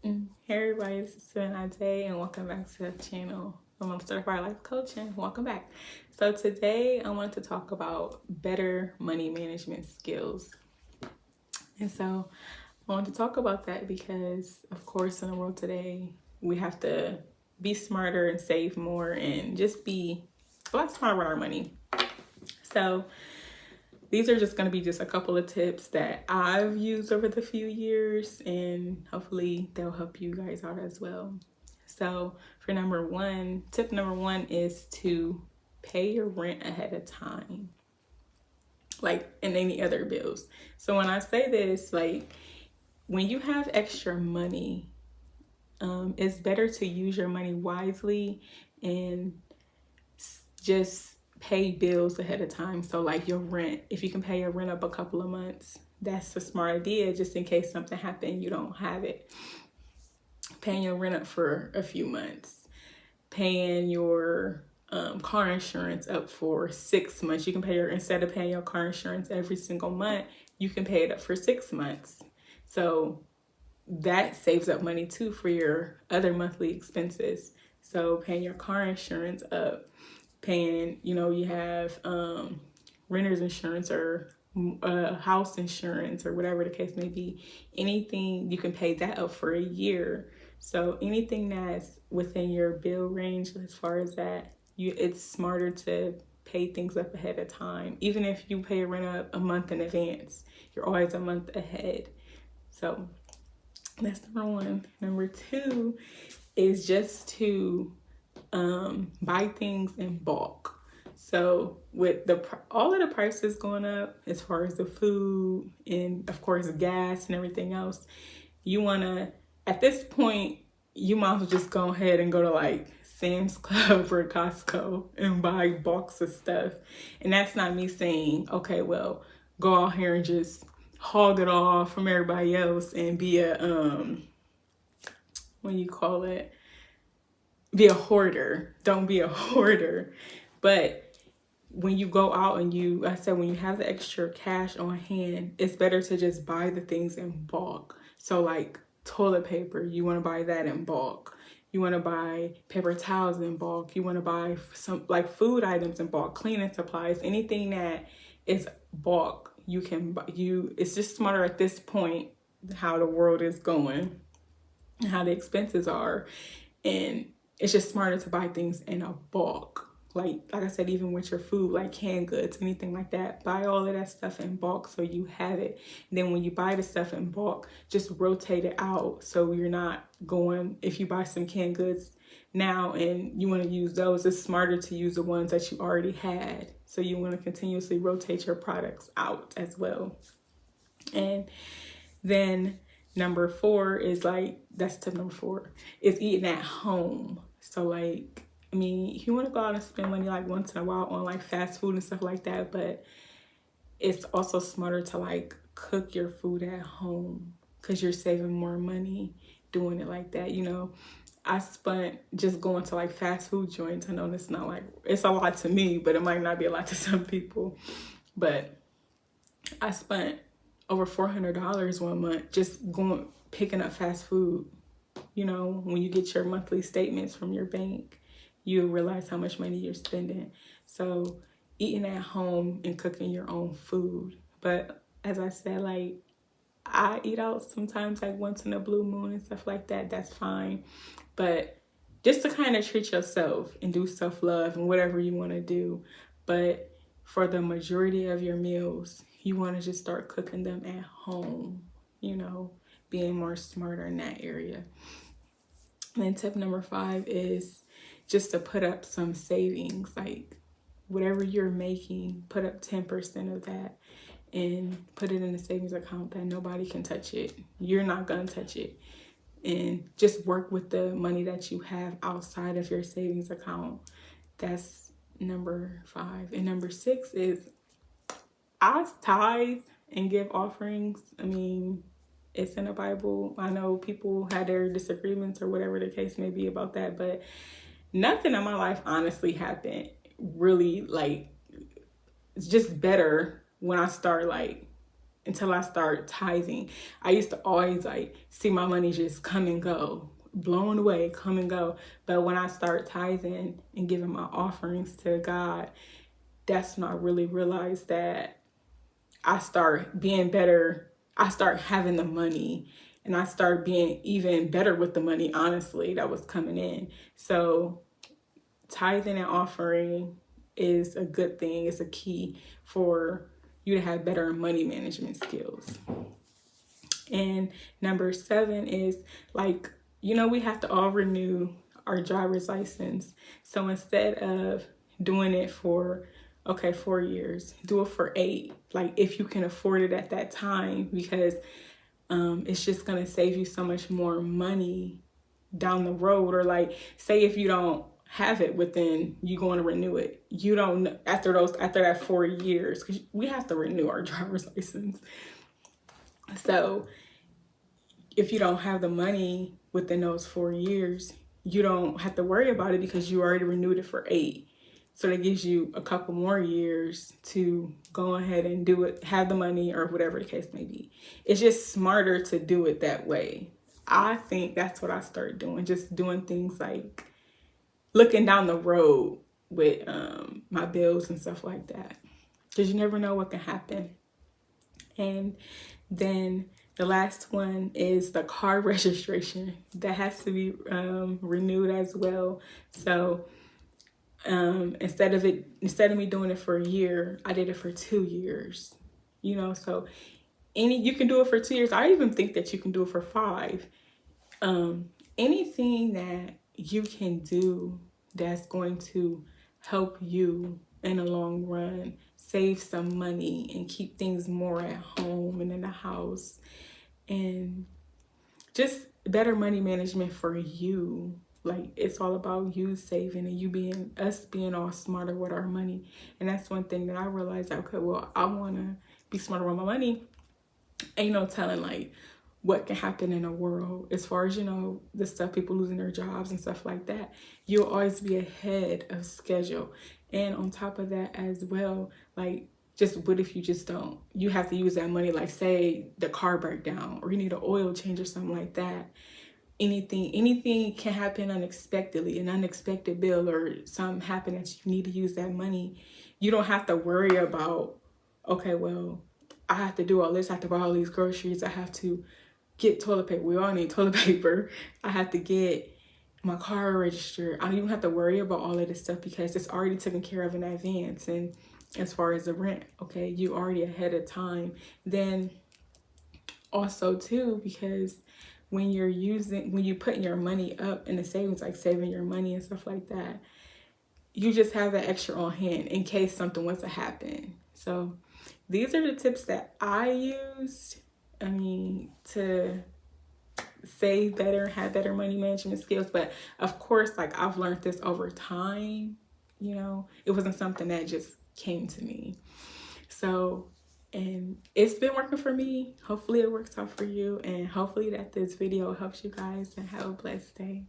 Hey everybody, this is Tithe, and welcome back to the channel. I'm a certified life coach, and welcome back. So today I wanted to talk about better money management skills. And so I want to talk about that because, of course, in the world today, we have to be smarter and save more and just be a lot smarter with our money. So these are just going to be just a couple of tips that I've used over the few years, and hopefully they'll help you guys out as well. So for tip number one is to pay your rent ahead of time, like in any other bills. So when I say this, like when you have extra money, it's better to use your money wisely and just pay bills ahead of time. So like your rent, if you can pay your rent up a couple of months, that's a smart idea, just in case something happened, you don't have it. Paying your rent up for a few months, paying your car insurance up for 6 months. You can pay instead of paying your car insurance every single month, you can pay it up for 6 months. So that saves up money too for your other monthly expenses. So paying your car insurance up, paying, you have renter's insurance or house insurance or whatever the case may be. Anything, you can pay that up for a year. So anything that's within your bill range, as far as that, it's smarter to pay things up ahead of time. Even if you pay a rent up a month in advance, you're always a month ahead. So that's number one. Number two is just to buy things in bulk. So with all of the prices going up as far as the food and of course gas and everything else, you want to, at this point, you might as well just go ahead and go to like Sam's Club or Costco and buy bulks of stuff. And that's not me saying, okay, well, go out here and just hog it all from everybody else and be a, be a hoarder. Don't be a hoarder. But when you go out and when you have the extra cash on hand, it's better to just buy the things in bulk. So like toilet paper, you want to buy that in bulk. You want to buy paper towels in bulk. You want to buy some like food items in bulk, cleaning supplies, anything that is bulk. You can buy. It's just smarter at this point how the world is going and how the expenses are, and it's just smarter to buy things in a bulk. Like I said, even with your food, like canned goods, anything like that, buy all of that stuff in bulk so you have it. And then when you buy the stuff in bulk, just rotate it out so you're not going, if you buy some canned goods now and you want to use those, it's smarter to use the ones that you already had. So you want to continuously rotate your products out as well. And then number four is that's tip number four, is eating at home. So like, I mean, you want to go out and spend money like once in a while on like fast food and stuff like that, but it's also smarter to like cook your food at home because you're saving more money doing it like that. I spent just going to like fast food joints. I know it's not like, it's a lot to me, but it might not be a lot to some people. But I spent over $400 one month just picking up fast food. When you get your monthly statements from your bank, you realize how much money you're spending. So eating at home and cooking your own food. But as I said, like I eat out sometimes like once in a blue moon and stuff like that. That's fine. But just to kind of treat yourself and do self-love and whatever you want to do. But for the majority of your meals, you want to just start cooking them at home, being more smarter in that area. And then tip number 5 is just to put up some savings, like whatever you're making, put up 10% of that and put it in a savings account that nobody can touch it. You're not going to touch it. And just work with the money that you have outside of your savings account. That's number 5. And number 6 is I tithe and give offerings. I mean, it's in the Bible. I know people had their disagreements or whatever the case may be about that, but nothing in my life honestly happened really like, it's just better when I start like until I start tithing. I used to always like see my money just come and go, blown away, come and go. But when I start tithing and giving my offerings to God, that's when I really realized that I start being better. I start having the money, and I start being even better with the money, honestly, that was coming in. So tithing and offering is a good thing. It's a key for you to have better money management skills. And number 7 is like, we have to all renew our driver's license. So instead of doing it for 4 years, do it for 8, like if you can afford it at that time, because it's just going to save you so much more money down the road. Or like, say if you don't have it within, you going to renew it, you don't, after that 4 years, because we have to renew our driver's license. So if you don't have the money within those 4 years, you don't have to worry about it because you already renewed it for 8. So that gives you a couple more years to go ahead and do it, have the money, or whatever the case may be. It's just smarter to do it that way. I think that's what I started doing, just doing things like looking down the road with my bills and stuff like that, because you never know what can happen. And then the last one is the car registration. That has to be renewed as well. So instead of me doing it for a year, I did it for 2 years. So you can do it for 2 years. I even think that you can do it for 5. Anything that you can do that's going to help you in the long run save some money and keep things more at home and in the house, and just better money management for you. Like, it's all about you saving and us being all smarter with our money. And that's one thing that I realized, okay, well, I want to be smarter with my money. Ain't no telling like what can happen in the world as far as, the stuff, people losing their jobs and stuff like that. You'll always be ahead of schedule. And on top of that as well, like, just what if you just don't, you have to use that money, like say the car breakdown, or you need an oil change or something like that. Anything can happen unexpectedly, an unexpected bill or something happen that you need to use that money. You don't have to worry about, okay, well, I have to do all this, I have to buy all these groceries, I have to get toilet paper. We all need toilet paper. I have to get my car registered. I don't even have to worry about all of this stuff because it's already taken care of in advance. And as far as the rent, okay, you already ahead of time. Then also too, because when you putting your money up in the savings, like saving your money and stuff like that, you just have that extra on hand in case something was to happen. So these are the tips that I used, to save better, have better money management skills. But of course, like, I've learned this over time. It wasn't something that just came to me. So, and it's been working for me. Hopefully it works out for you, and hopefully that this video helps you guys, and have a blessed day.